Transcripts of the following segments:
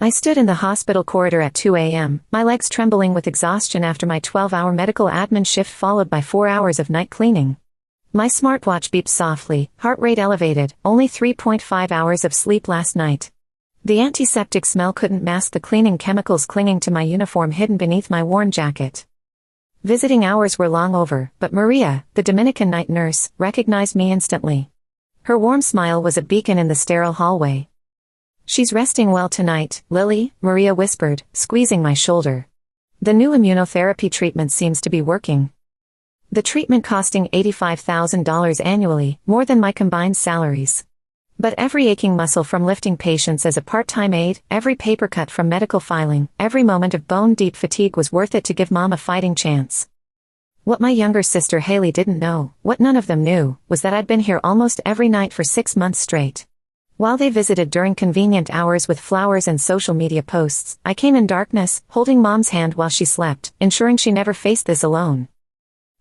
I stood in the hospital corridor at 2 a.m., my legs trembling with exhaustion after my 12-hour medical admin shift followed by 4 hours of night cleaning. My smartwatch beeped softly, heart rate elevated, only 3.5 hours of sleep last night. The antiseptic smell couldn't mask the cleaning chemicals clinging to my uniform hidden beneath my worn jacket. Visiting hours were long over, but Maria, the Dominican night nurse, recognized me instantly. Her warm smile was a beacon in the sterile hallway. "She's resting well tonight, Lily," Maria whispered, squeezing my shoulder. "The new immunotherapy treatment seems to be working." The treatment costing $85,000 annually, more than my combined salaries. But every aching muscle from lifting patients as a part-time aide, every paper cut from medical filing, every moment of bone-deep fatigue was worth it to give Mom a fighting chance. What my younger sister Haley didn't know, what none of them knew, was that I'd been here almost every night for 6 months straight. While they visited during convenient hours with flowers and social media posts, I came in darkness, holding Mom's hand while she slept, ensuring she never faced this alone.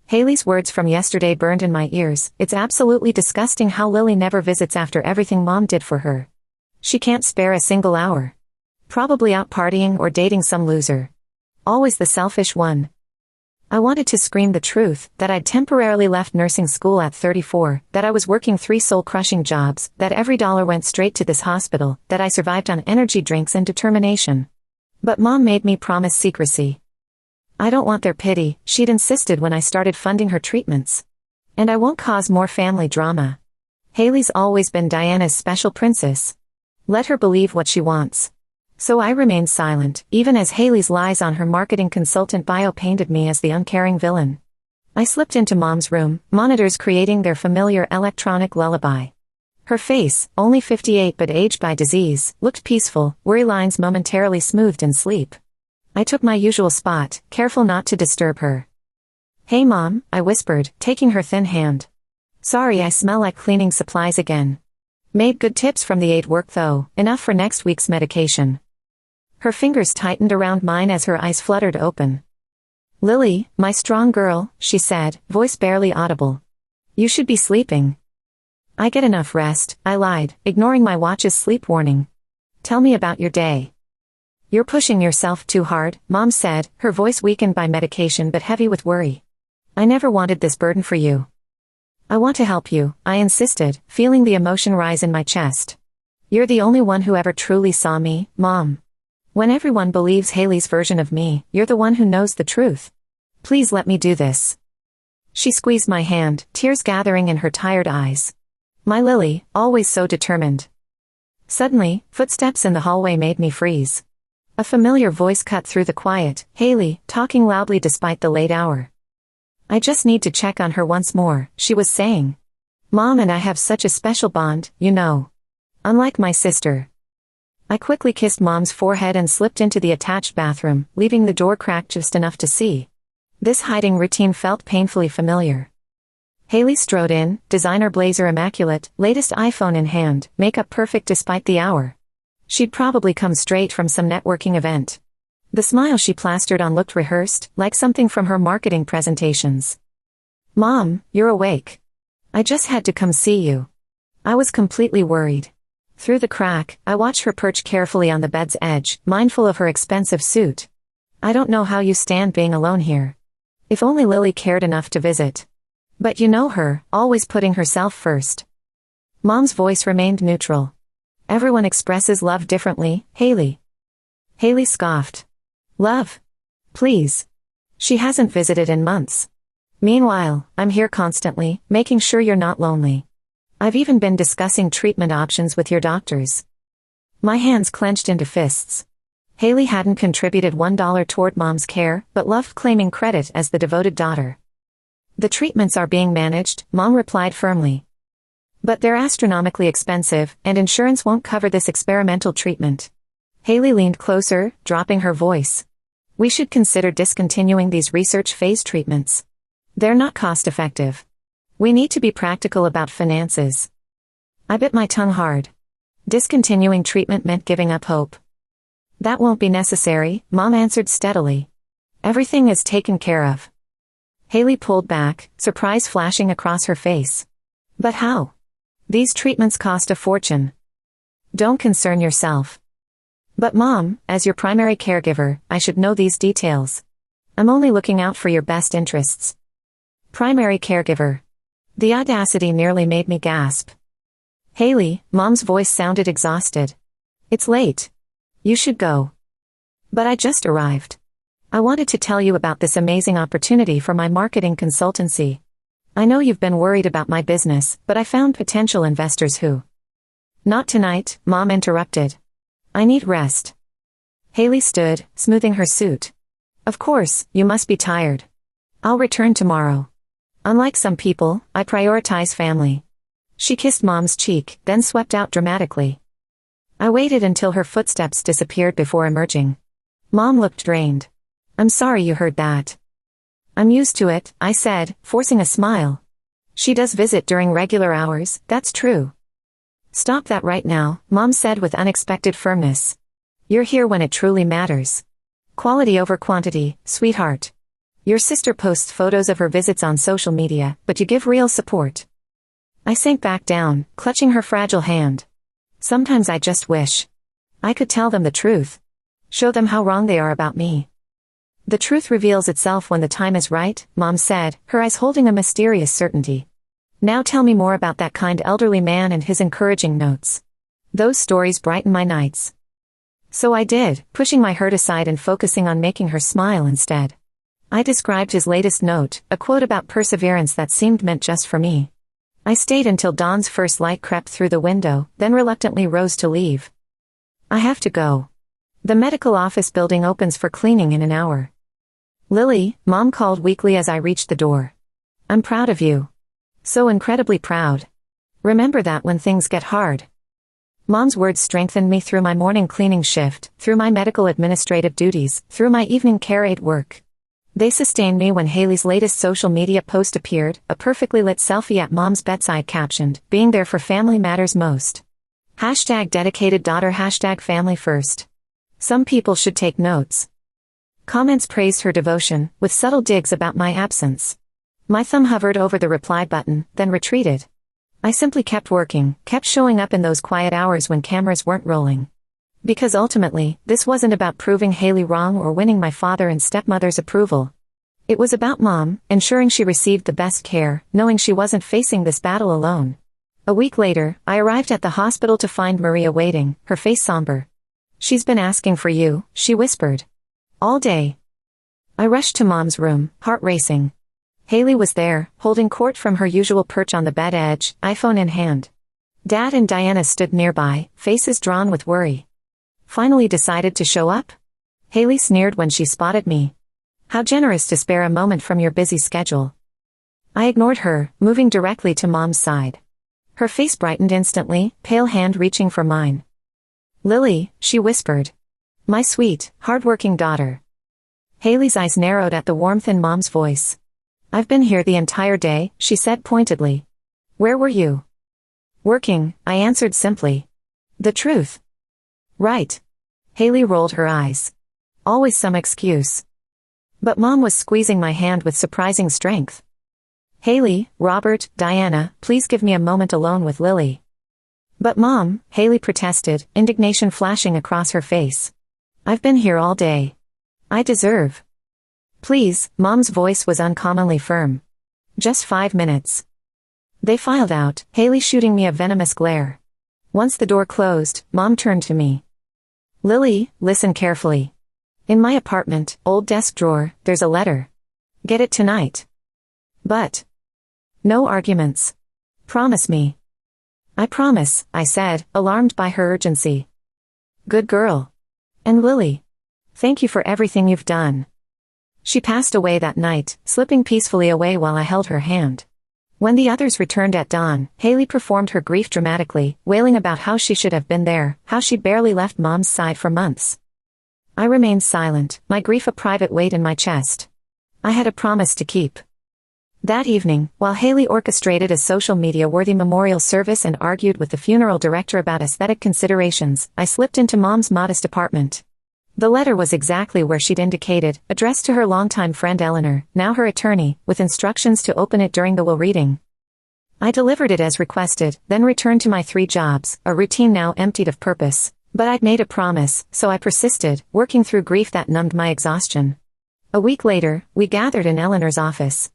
Haley's words from yesterday burned in my ears. "It's absolutely disgusting how Lily never visits after everything Mom did for her. She can't spare a single hour. Probably out partying or dating some loser. Always the selfish one." I wanted to scream the truth, that I'd temporarily left nursing school at 34, that I was working 3 soul-crushing jobs, that every dollar went straight to this hospital, that I survived on energy drinks and determination. But Mom made me promise secrecy. "I don't want their pity," she'd insisted when I started funding her treatments. "And I won't cause more family drama. Haley's always been Diana's special princess. Let her believe what she wants." So I remained silent, even as Haley's lies on her marketing consultant bio painted me as the uncaring villain. I slipped into Mom's room, monitors creating their familiar electronic lullaby. Her face, only 58 but aged by disease, looked peaceful, worry lines momentarily smoothed in sleep. I took my usual spot, careful not to disturb her. "Hey Mom," I whispered, taking her thin hand. "Sorry I smell like cleaning supplies again. Made good tips from the aid work though, enough for next week's medication." Her fingers tightened around mine as her eyes fluttered open. "Lily, my strong girl," she said, voice barely audible. "You should be sleeping." "I get enough rest," I lied, ignoring my watch's sleep warning. "Tell me about your day." "You're pushing yourself too hard," Mom said, her voice weakened by medication but heavy with worry. "I never wanted this burden for you." "I want to help you," I insisted, feeling the emotion rise in my chest. "You're the only one who ever truly saw me, Mom. When everyone believes Haley's version of me, you're the one who knows the truth. Please let me do this." She squeezed my hand, tears gathering in her tired eyes. My Lily, always so determined. Suddenly, footsteps in the hallway made me freeze. A familiar voice cut through the quiet, Haley, talking loudly despite the late hour. "I just need to check on her once more," she was saying. "Mom and I have such a special bond, you know. Unlike my sister." I quickly kissed Mom's forehead and slipped into the attached bathroom, leaving the door cracked just enough to see. This hiding routine felt painfully familiar. Haley strode in, designer blazer immaculate, latest iPhone in hand, makeup perfect despite the hour. She'd probably come straight from some networking event. The smile she plastered on looked rehearsed, like something from her marketing presentations. "Mom, you're awake. I just had to come see you." I was completely worried. Through the crack, I watched her perch carefully on the bed's edge, mindful of her expensive suit. "I don't know how you stand being alone here. If only Lily cared enough to visit. But you know her, always putting herself first." Mom's voice remained neutral. "Everyone expresses love differently, Haley." Haley scoffed. "Love? Please. She hasn't visited in months. Meanwhile, I'm here constantly, making sure you're not lonely. I've even been discussing treatment options with your doctors." My hands clenched into fists. Haley hadn't contributed $1 toward Mom's care, but loved claiming credit as the devoted daughter. "The treatments are being managed," Mom replied firmly. "But they're astronomically expensive, and insurance won't cover this experimental treatment." Haley leaned closer, dropping her voice. "We should consider discontinuing these research phase treatments. They're not cost-effective. We need to be practical about finances." I bit my tongue hard. Discontinuing treatment meant giving up hope. "That won't be necessary," Mom answered steadily. "Everything is taken care of." Haley pulled back, surprise flashing across her face. "But how? These treatments cost a fortune." "Don't concern yourself. But Mom, as your primary caregiver, I should know these details. I'm only looking out for your best interests. Primary caregiver. The audacity nearly made me gasp. Haley, Mom's voice sounded exhausted. It's late. You should go. But I just arrived. I wanted to tell you about this amazing opportunity for my marketing consultancy. I know you've been worried about my business, but I found potential investors who... Not tonight, Mom interrupted. I need rest. Haley stood, smoothing her suit. Of course, you must be tired. I'll return tomorrow. Unlike some people, I prioritize family. She kissed Mom's cheek, then swept out dramatically. I waited until her footsteps disappeared before emerging. Mom looked drained. I'm sorry you heard that. I'm used to it, I said, forcing a smile. She does visit during regular hours, that's true. Stop that right now, Mom said with unexpected firmness. You're here when it truly matters. Quality over quantity, sweetheart. Your sister posts photos of her visits on social media, but you give real support. I sank back down, clutching her fragile hand. Sometimes I just wish I could tell them the truth. Show them how wrong they are about me. The truth reveals itself when the time is right, Mom said, her eyes holding a mysterious certainty. Now tell me more about that kind elderly man and his encouraging notes. Those stories brighten my nights. So I did, pushing my hurt aside and focusing on making her smile instead. I described his latest note, a quote about perseverance that seemed meant just for me. I stayed until dawn's first light crept through the window, then reluctantly rose to leave. I have to go. The medical office building opens for cleaning in an hour. Lily, Mom called weakly as I reached the door. I'm proud of you. So incredibly proud. Remember that when things get hard. Mom's words strengthened me through my morning cleaning shift, through my medical administrative duties, through my evening care aide work. They sustained me when Haley's latest social media post appeared, a perfectly lit selfie at Mom's bedside captioned, being there for family matters most. #dedicated daughter #family first. Some people should take notes. Comments praised her devotion, with subtle digs about my absence. My thumb hovered over the reply button, then retreated. I simply kept working, kept showing up in those quiet hours when cameras weren't rolling. Because ultimately, this wasn't about proving Haley wrong or winning my father and stepmother's approval. It was about Mom, ensuring she received the best care, knowing she wasn't facing this battle alone. A week later, I arrived at the hospital to find Maria waiting, her face somber. She's been asking for you, she whispered. All day. I rushed to Mom's room, heart racing. Haley was there, holding court from her usual perch on the bed edge, iPhone in hand. Dad and Diana stood nearby, faces drawn with worry. Finally decided to show up? Haley sneered when she spotted me. How generous to spare a moment from your busy schedule. I ignored her, moving directly to Mom's side. Her face brightened instantly, pale hand reaching for mine. Lily, she whispered. My sweet, hard-working daughter. Haley's eyes narrowed at the warmth in Mom's voice. I've been here the entire day, she said pointedly. Where were you? Working, I answered simply. The truth. Right. Haley rolled her eyes. Always some excuse. But Mom was squeezing my hand with surprising strength. Haley, Robert, Diana, please give me a moment alone with Lily. But Mom, Haley protested, indignation flashing across her face. I've been here all day. I deserve. Please, Mom's voice was uncommonly firm. Just 5 minutes. They filed out, Haley shooting me a venomous glare. Once the door closed, Mom turned to me. Lily, listen carefully. In my apartment, old desk drawer, there's a letter. Get it tonight. But. No arguments. Promise me. I promise, I said, alarmed by her urgency. Good girl. And Lily. Thank you for everything you've done. She passed away that night, slipping peacefully away while I held her hand. When the others returned at dawn, Haley performed her grief dramatically, wailing about how she should have been there, how she'd barely left Mom's side for months. I remained silent, my grief a private weight in my chest. I had a promise to keep. That evening, while Haley orchestrated a social media-worthy memorial service and argued with the funeral director about aesthetic considerations, I slipped into Mom's modest apartment. The letter was exactly where she'd indicated, addressed to her longtime friend Eleanor, now her attorney, with instructions to open it during the will reading. I delivered it as requested, then returned to my 3 jobs, a routine now emptied of purpose. But I'd made a promise, so I persisted, working through grief that numbed my exhaustion. A week later, we gathered in Eleanor's office.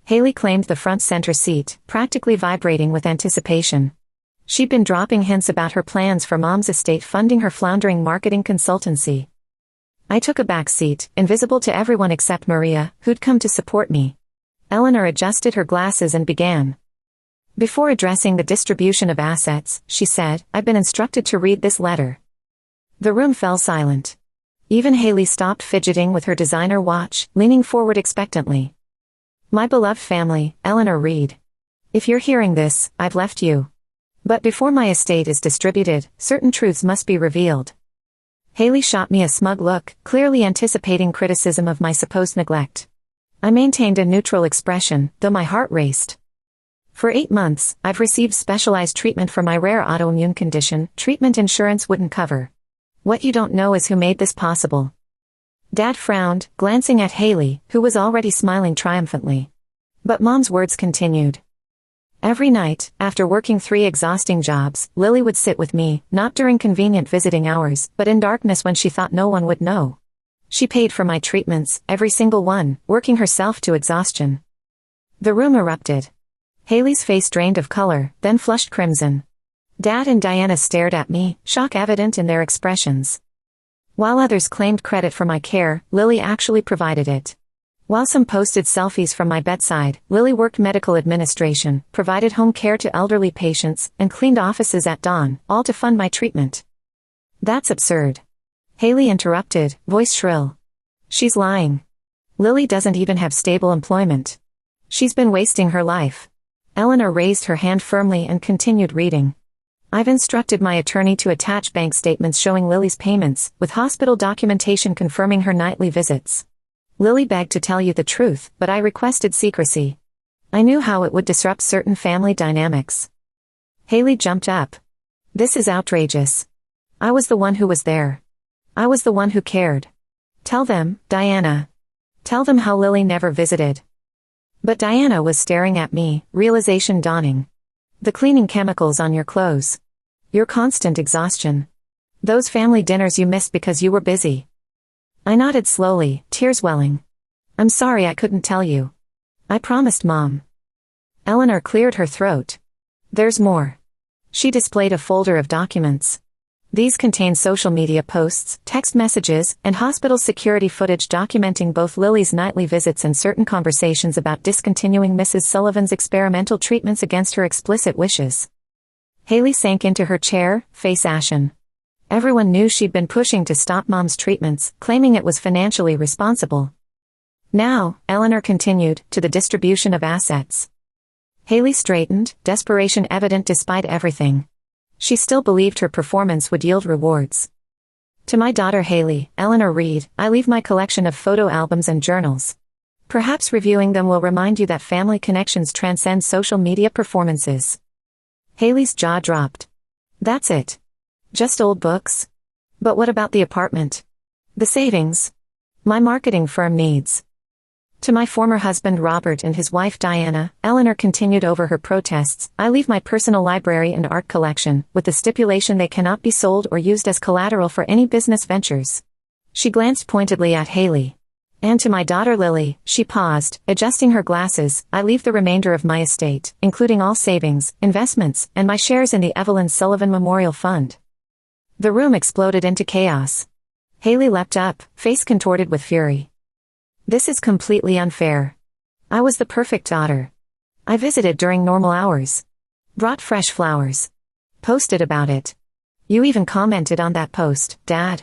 Haley claimed the front center seat, practically vibrating with anticipation. She'd been dropping hints about her plans for Mom's estate funding her floundering marketing consultancy. I took a back seat, invisible to everyone except Maria, who'd come to support me. Eleanor adjusted her glasses and began. Before addressing the distribution of assets, she said, "I've been instructed to read this letter." The room fell silent. Even Haley stopped fidgeting with her designer watch, leaning forward expectantly. "My beloved family, Eleanor Reed. If you're hearing this, I've left you. But before my estate is distributed, certain truths must be revealed." Haley shot me a smug look, clearly anticipating criticism of my supposed neglect. I maintained a neutral expression, though my heart raced. "For 8 months, I've received specialized treatment for my rare autoimmune condition, treatment insurance wouldn't cover. What you don't know is who made this possible." Dad frowned, glancing at Haley, who was already smiling triumphantly. But Mom's words continued. "Every night, after working 3 exhausting jobs, Lily would sit with me, not during convenient visiting hours, but in darkness when she thought no one would know. She paid for my treatments, every single one, working herself to exhaustion." The room erupted. Haley's face drained of color, then flushed crimson. Dad and Diana stared at me, shock evident in their expressions. While others claimed credit for my care, Lily actually provided it. While some posted selfies from my bedside, Lily worked medical administration, provided home care to elderly patients, and cleaned offices at dawn, all to fund my treatment. "That's absurd." Haley interrupted, voice shrill. "She's lying. Lily doesn't even have stable employment. She's been wasting her life." Eleanor raised her hand firmly and continued reading. "I've instructed my attorney to attach bank statements showing Lily's payments, with hospital documentation confirming her nightly visits. Lily begged to tell you the truth, but I requested secrecy. I knew how it would disrupt certain family dynamics." Haley jumped up. "This is outrageous. I was the one who was there. I was the one who cared. Tell them, Diana. Tell them how Lily never visited." But Diana was staring at me, realization dawning. "The cleaning chemicals on your clothes. Your constant exhaustion. Those family dinners you missed because you were busy." I nodded slowly, tears welling. "I'm sorry I couldn't tell you. I promised Mom." Eleanor cleared her throat. "There's more." She displayed a folder of documents. These contain social media posts, text messages, and hospital security footage documenting both Lily's nightly visits and certain conversations about discontinuing Mrs. Sullivan's experimental treatments against her explicit wishes. Haley sank into her chair, face ashen. Everyone knew she'd been pushing to stop Mom's treatments, claiming it was financially responsible. "Now," Eleanor continued, "to the distribution of assets." Haley straightened, desperation evident despite everything. She still believed her performance would yield rewards. "To my daughter Haley, Eleanor Reed, I leave my collection of photo albums and journals. Perhaps reviewing them will remind you that family connections transcend social media performances." Haley's jaw dropped. "That's it? Just old books? But what about the apartment? The savings? My marketing firm needs." "To my former husband Robert and his wife Diana," Eleanor continued over her protests, "I leave my personal library and art collection, with the stipulation they cannot be sold or used as collateral for any business ventures." She glanced pointedly at Haley. "And to my daughter Lily," she paused, adjusting her glasses, "I leave the remainder of my estate, including all savings, investments, and my shares in the Evelyn Sullivan Memorial Fund." The room exploded into chaos. Haley leapt up, face contorted with fury. "This is completely unfair. I was the perfect daughter. I visited during normal hours. Brought fresh flowers. Posted about it. You even commented on that post, Dad."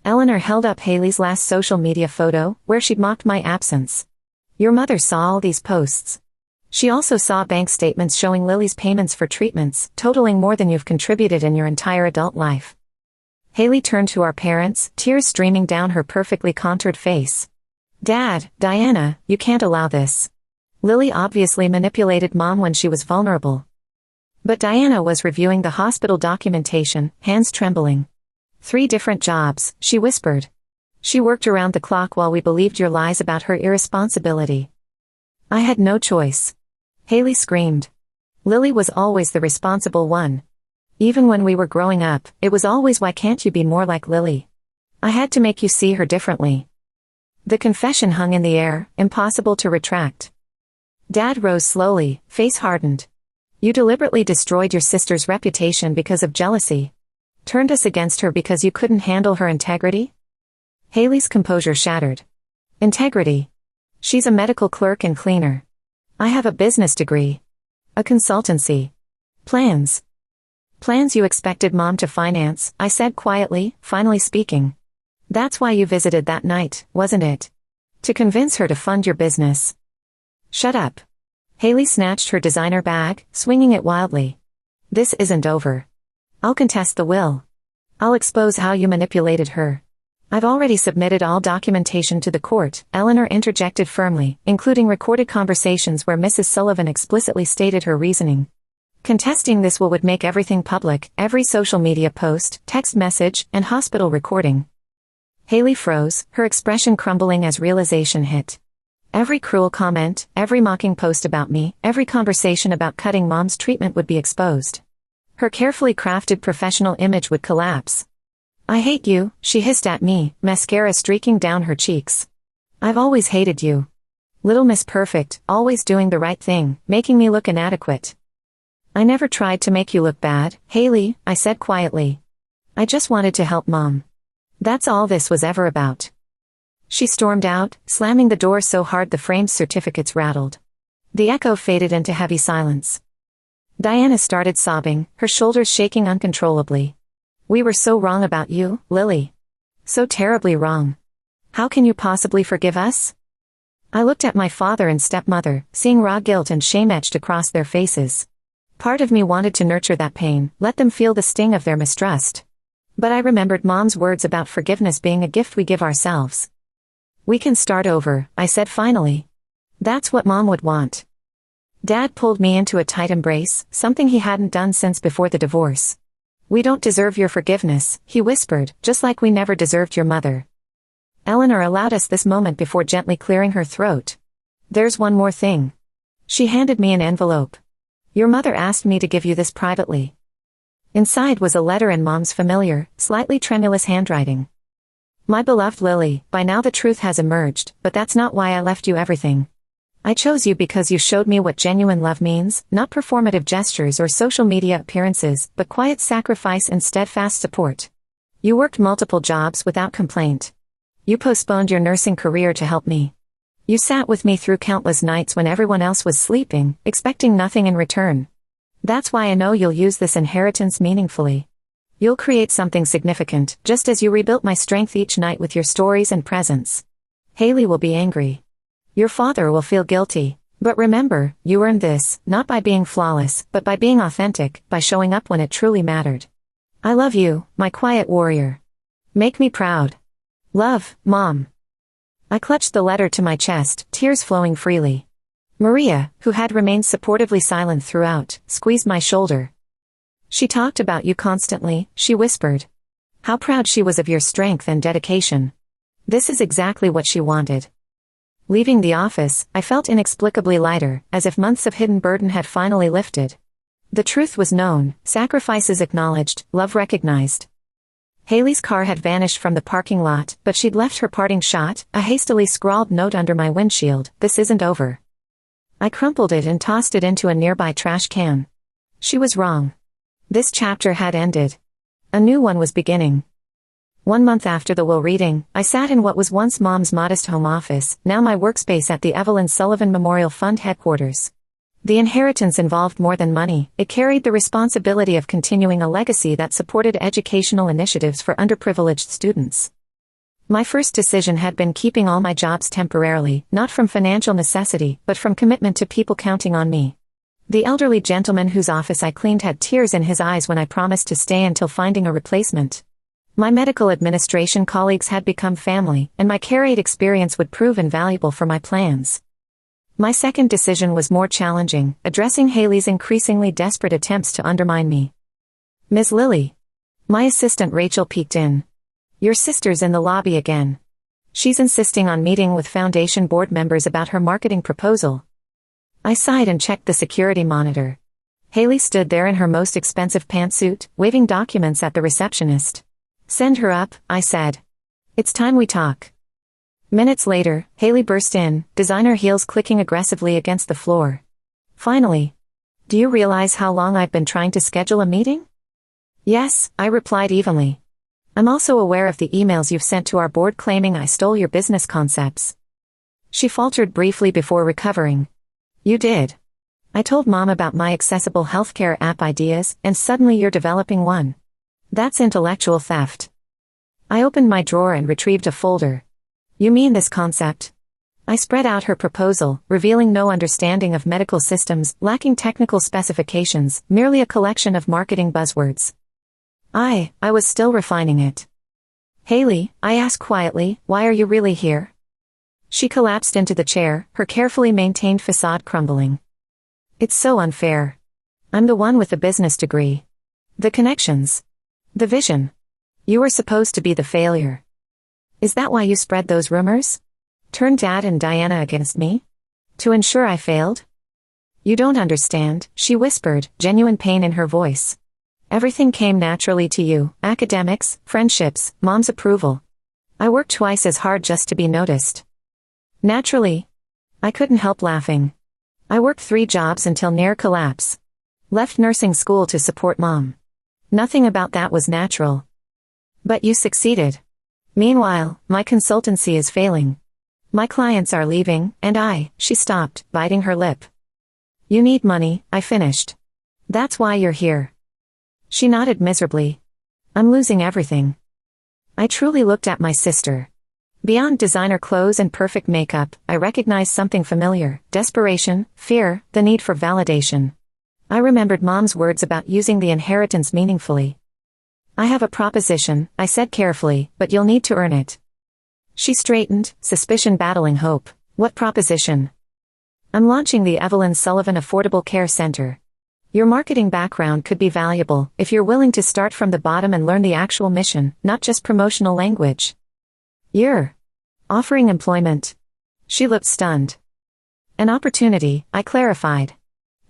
Eleanor held up Haley's last social media photo, where she'd mocked my absence. "Your mother saw all these posts. She also saw bank statements showing Lily's payments for treatments, totaling more than you've contributed in your entire adult life." Haley turned to our parents, tears streaming down her perfectly contoured face. "Dad, Diana, you can't allow this. Lily obviously manipulated Mom when she was vulnerable." But Diana was reviewing the hospital documentation, hands trembling. "3 different jobs," she whispered. "She worked around the clock while we believed your lies about her irresponsibility. I had no choice." Haley screamed. "Lily was always the responsible one. Even when we were growing up, it was always, why can't you be more like Lily? I had to make you see her differently. The confession hung in the air, impossible to retract. Dad rose slowly, face hardened. You deliberately destroyed your sister's reputation because of jealousy. Turned us against her because you couldn't handle her integrity? Haley's composure shattered. Integrity. She's a medical clerk and cleaner. I have a business degree. A consultancy. Plans. Plans you expected Mom to finance, I said quietly, finally speaking. That's why you visited that night, wasn't it? To convince her to fund your business. Shut up. Haley snatched her designer bag, swinging it wildly. This isn't over. I'll contest the will. I'll expose how you manipulated her. I've already submitted all documentation to the court, Eleanor interjected firmly, including recorded conversations where Mrs. Sullivan explicitly stated her reasoning. Contesting this would make everything public, every social media post, text message, and hospital recording. Haley froze, her expression crumbling as realization hit. Every cruel comment, every mocking post about me, every conversation about cutting Mom's treatment would be exposed. Her carefully crafted professional image would collapse. I hate you, she hissed at me, mascara streaking down her cheeks. I've always hated you. Little Miss Perfect, always doing the right thing, making me look inadequate. I never tried to make you look bad, Haley, I said quietly. I just wanted to help Mom. That's all this was ever about. She stormed out, slamming the door so hard the framed certificates rattled. The echo faded into heavy silence. Diana started sobbing, her shoulders shaking uncontrollably. We were so wrong about you, Lily. So terribly wrong. How can you possibly forgive us? I looked at my father and stepmother, seeing raw guilt and shame etched across their faces. Part of me wanted to nurture that pain, let them feel the sting of their mistrust. But I remembered Mom's words about forgiveness being a gift we give ourselves. We can start over, I said finally. That's what Mom would want. Dad pulled me into a tight embrace, something he hadn't done since before the divorce. We don't deserve your forgiveness, he whispered, just like we never deserved your mother. Eleanor allowed us this moment before gently clearing her throat. There's one more thing. She handed me an envelope. Your mother asked me to give you this privately. Inside was a letter in Mom's familiar, slightly tremulous handwriting. My beloved Lily, by now the truth has emerged, but that's not why I left you everything. I chose you because you showed me what genuine love means, not performative gestures or social media appearances, but quiet sacrifice and steadfast support. You worked multiple jobs without complaint. You postponed your nursing career to help me. You sat with me through countless nights when everyone else was sleeping, expecting nothing in return. That's why I know you'll use this inheritance meaningfully. You'll create something significant, just as you rebuilt my strength each night with your stories and presence. Haley will be angry. Your father will feel guilty. But remember, you earned this, not by being flawless, but by being authentic, by showing up when it truly mattered. I love you, my quiet warrior. Make me proud. Love, Mom. I clutched the letter to my chest, tears flowing freely. Maria, who had remained supportively silent throughout, squeezed my shoulder. She talked about you constantly, she whispered. How proud she was of your strength and dedication. This is exactly what she wanted. Leaving the office, I felt inexplicably lighter, as if months of hidden burden had finally lifted. The truth was known, sacrifices acknowledged, love recognized. Haley's car had vanished from the parking lot, but she'd left her parting shot, a hastily scrawled note under my windshield, "This isn't over." I crumpled it and tossed it into a nearby trash can. She was wrong. This chapter had ended. A new one was beginning. 1 month after the will reading, I sat in what was once Mom's modest home office, now my workspace at the Evelyn Sullivan Memorial Fund headquarters. The inheritance involved more than money, it carried the responsibility of continuing a legacy that supported educational initiatives for underprivileged students. My first decision had been keeping all my jobs temporarily, not from financial necessity, but from commitment to people counting on me. The elderly gentleman whose office I cleaned had tears in his eyes when I promised to stay until finding a replacement. My medical administration colleagues had become family, and my care aid experience would prove invaluable for my plans. My second decision was more challenging, addressing Haley's increasingly desperate attempts to undermine me. "Ms. Lilly." My assistant Rachel peeked in. "Your sister's in the lobby again. She's insisting on meeting with Foundation board members about her marketing proposal." I sighed and checked the security monitor. Haley stood there in her most expensive pantsuit, waving documents at the receptionist. "Send her up," I said. "It's time we talk." Minutes later, Haley burst in, designer heels clicking aggressively against the floor. "Finally. Do you realize how long I've been trying to schedule a meeting?" "Yes," I replied evenly. "I'm also aware of the emails you've sent to our board claiming I stole your business concepts." She faltered briefly before recovering. "You did. I told Mom about my accessible healthcare app ideas, and suddenly you're developing one. That's intellectual theft." I opened my drawer and retrieved a folder. "You mean this concept?" I spread out her proposal, revealing no understanding of medical systems, lacking technical specifications, merely a collection of marketing buzzwords. I was still refining it. "Haley," I asked quietly, "why are you really here?" She collapsed into the chair, her carefully maintained facade crumbling. "It's so unfair. I'm the one with the business degree. The connections. The vision. You were supposed to be the failure. Is that why you spread those rumors? Turned Dad and Diana against me? To ensure I failed?" "You don't understand," she whispered, genuine pain in her voice. "Everything came naturally to you, academics, friendships, Mom's approval. I worked twice as hard just to be noticed." "Naturally?" I couldn't help laughing. I worked 3 jobs until near collapse. Left nursing school to support Mom. Nothing about that was natural. But you succeeded. Meanwhile, my consultancy is failing. My clients are leaving, and she stopped, biting her lip. "You need money," I finished. "That's why you're here." She nodded miserably. "I'm losing everything." I truly looked at my sister. Beyond designer clothes and perfect makeup, I recognized something familiar: desperation, fear, the need for validation. I remembered Mom's words about using the inheritance meaningfully. "I have a proposition," I said carefully, "but you'll need to earn it." She straightened, suspicion battling hope. "What proposition?" "I'm launching the Evelyn Sullivan Affordable Care Center. Your marketing background could be valuable if you're willing to start from the bottom and learn the actual mission, not just promotional language." "You're offering employment?" She looked stunned. "An opportunity," I clarified.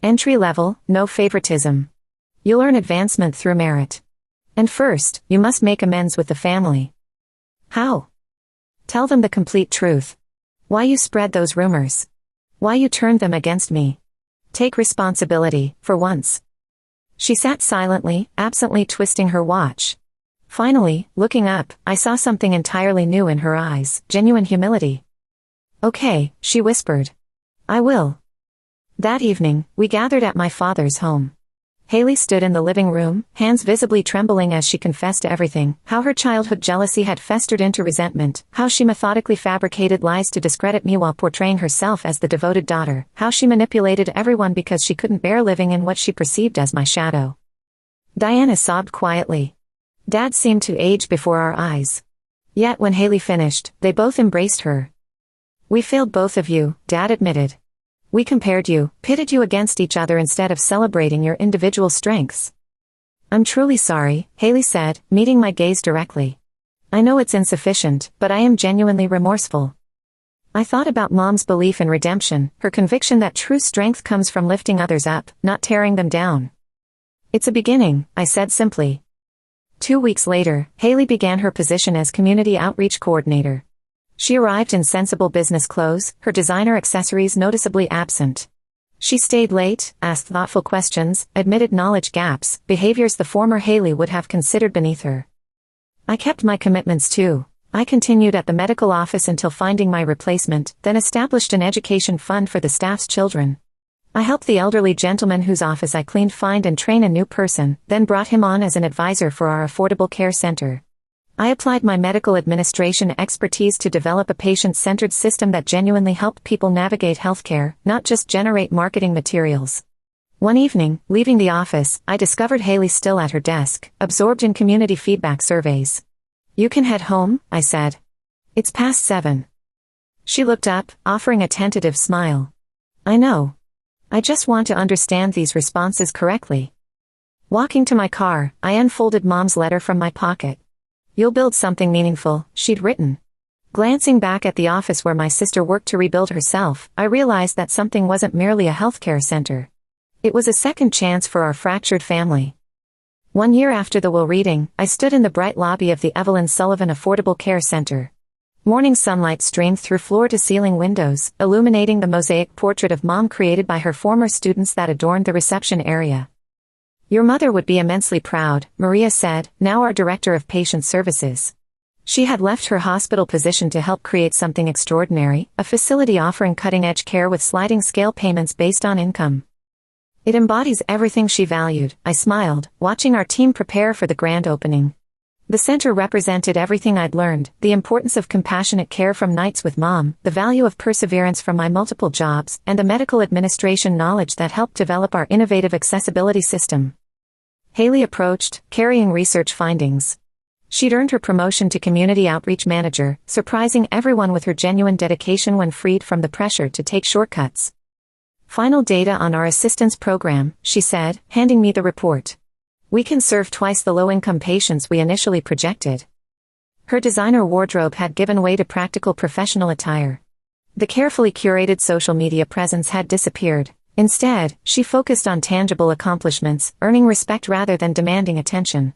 "Entry level, no favoritism. You'll earn advancement through merit. And first, you must make amends with the family." "How?" "Tell them the complete truth. Why you spread those rumors. Why you turned them against me. Take responsibility, for once." She sat silently, absently twisting her watch. Finally, looking up, I saw something entirely new in her eyes: genuine humility. "Okay," she whispered. "I will." That evening, we gathered at my father's home. Haley stood in the living room, hands visibly trembling as she confessed everything: how her childhood jealousy had festered into resentment, how she methodically fabricated lies to discredit me while portraying herself as the devoted daughter, how she manipulated everyone because she couldn't bear living in what she perceived as my shadow. Diana sobbed quietly. Dad seemed to age before our eyes. Yet when Haley finished, they both embraced her. "We failed both of you," Dad admitted. "We compared you, pitted you against each other instead of celebrating your individual strengths." "I'm truly sorry," Haley said, meeting my gaze directly. "I know it's insufficient, but I am genuinely remorseful." I thought about Mom's belief in redemption, her conviction that true strength comes from lifting others up, not tearing them down. "It's a beginning," I said simply. 2 weeks later, Haley began her position as Community Outreach Coordinator. She arrived in sensible business clothes, her designer accessories noticeably absent. She stayed late, asked thoughtful questions, admitted knowledge gaps, behaviors the former Haley would have considered beneath her. I kept my commitments too. I continued at the medical office until finding my replacement, then established an education fund for the staff's children. I helped the elderly gentleman whose office I cleaned find and train a new person, then brought him on as an advisor for our affordable care center. I applied my medical administration expertise to develop a patient-centered system that genuinely helped people navigate healthcare, not just generate marketing materials. One evening, leaving the office, I discovered Haley still at her desk, absorbed in community feedback surveys. "You can head home," I said. "It's past 7. She looked up, offering a tentative smile. "I know. I just want to understand these responses correctly." Walking to my car, I unfolded Mom's letter from my pocket. "You'll build something meaningful," she'd written. Glancing back at the office where my sister worked to rebuild herself, I realized that something wasn't merely a healthcare center. It was a second chance for our fractured family. 1 year after the will reading, I stood in the bright lobby of the Evelyn Sullivan Affordable Care Center. Morning sunlight streamed through floor-to-ceiling windows, illuminating the mosaic portrait of Mom created by her former students that adorned the reception area. "Your mother would be immensely proud," Maria said, now our director of patient services. She had left her hospital position to help create something extraordinary, a facility offering cutting-edge care with sliding scale payments based on income. "It embodies everything she valued," I smiled, watching our team prepare for the grand opening. The center represented everything I'd learned: the importance of compassionate care from nights with Mom, the value of perseverance from my multiple jobs, and the medical administration knowledge that helped develop our innovative accessibility system. Haley approached, carrying research findings. She'd earned her promotion to Community Outreach Manager, surprising everyone with her genuine dedication when freed from the pressure to take shortcuts. "Final data on our assistance program," she said, handing me the report. "We can serve twice the low-income patients we initially projected." Her designer wardrobe had given way to practical professional attire. The carefully curated social media presence had disappeared. Instead, she focused on tangible accomplishments, earning respect rather than demanding attention.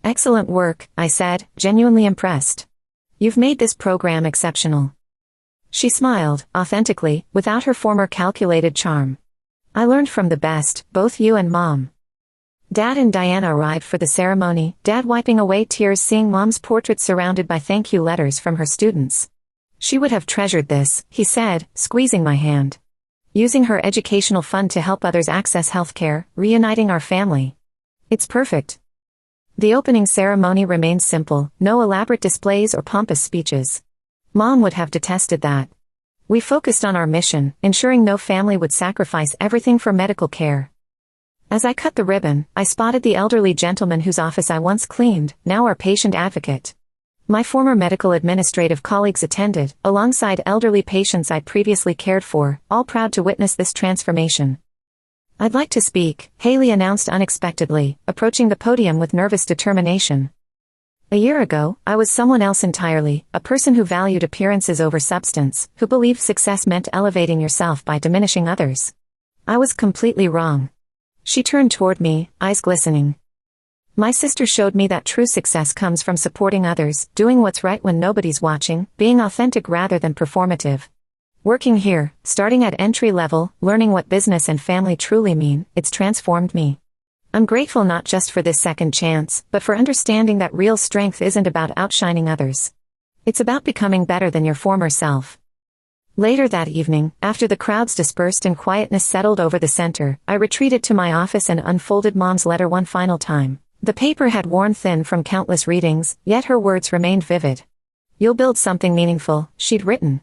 "Excellent work," I said, genuinely impressed. "You've made this program exceptional." She smiled, authentically, without her former calculated charm. "I learned from the best, both you and Mom." Dad and Diana arrived for the ceremony, Dad wiping away tears seeing Mom's portrait surrounded by thank you letters from her students. "She would have treasured this," he said, squeezing my hand. "Using her educational fund to help others access healthcare, reuniting our family. It's perfect." The opening ceremony remained simple, no elaborate displays or pompous speeches. Mom would have detested that. We focused on our mission, ensuring no family would sacrifice everything for medical care. As I cut the ribbon, I spotted the elderly gentleman whose office I once cleaned, now our patient advocate. My former medical administrative colleagues attended, alongside elderly patients I'd previously cared for, all proud to witness this transformation. "I'd like to speak," Haley announced unexpectedly, approaching the podium with nervous determination. "A year ago, I was someone else entirely, a person who valued appearances over substance, who believed success meant elevating yourself by diminishing others. I was completely wrong." She turned toward me, eyes glistening. "My sister showed me that true success comes from supporting others, doing what's right when nobody's watching, being authentic rather than performative. Working here, starting at entry level, learning what business and family truly mean, it's transformed me. I'm grateful not just for this second chance, but for understanding that real strength isn't about outshining others. It's about becoming better than your former self." Later that evening, after the crowds dispersed and quietness settled over the center, I retreated to my office and unfolded Mom's letter one final time. The paper had worn thin from countless readings, yet her words remained vivid. "You'll build something meaningful," she'd written.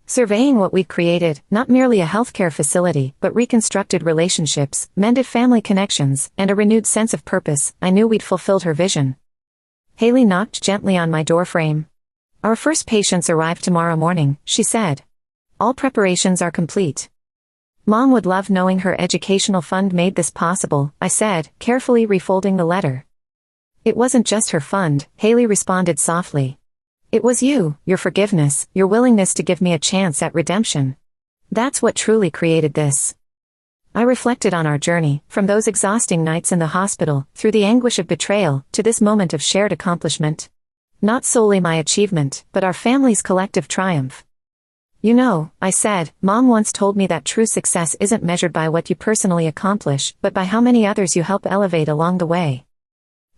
Surveying what we'd created, not merely a healthcare facility, but reconstructed relationships, mended family connections, and a renewed sense of purpose, I knew we'd fulfilled her vision. Haley knocked gently on my doorframe. "Our first patients arrive tomorrow morning," she said. "All preparations are complete." "Mom would love knowing her educational fund made this possible," I said, carefully refolding the letter. "It wasn't just her fund," Haley responded softly. "It was you, your forgiveness, your willingness to give me a chance at redemption. That's what truly created this." I reflected on our journey, from those exhausting nights in the hospital, through the anguish of betrayal, to this moment of shared accomplishment. Not solely my achievement, but our family's collective triumph. "You know," I said, "Mom once told me that true success isn't measured by what you personally accomplish, but by how many others you help elevate along the way."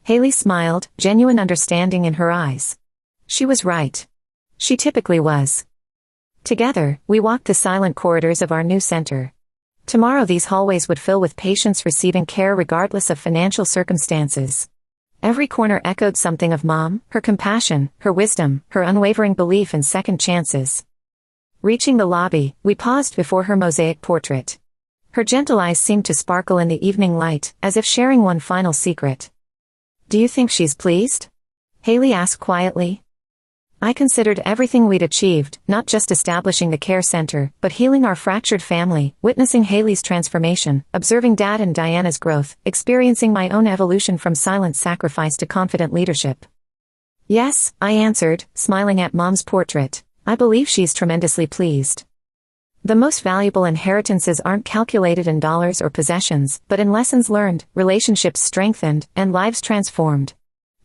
Haley smiled, genuine understanding in her eyes. She was right. She typically was. Together, we walked the silent corridors of our new center. Tomorrow these hallways would fill with patients receiving care regardless of financial circumstances. Every corner echoed something of Mom, her compassion, her wisdom, her unwavering belief in second chances. Reaching the lobby, we paused before her mosaic portrait. Her gentle eyes seemed to sparkle in the evening light, as if sharing one final secret. "Do you think she's pleased?" Haley asked quietly. I considered everything we'd achieved, not just establishing the care center, but healing our fractured family, witnessing Haley's transformation, observing Dad and Diana's growth, experiencing my own evolution from silent sacrifice to confident leadership. "Yes," I answered, smiling at Mom's portrait. "I believe she's tremendously pleased." The most valuable inheritances aren't calculated in dollars or possessions, but in lessons learned, relationships strengthened, and lives transformed.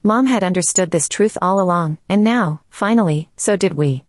Mom had understood this truth all along, and now, finally, so did we.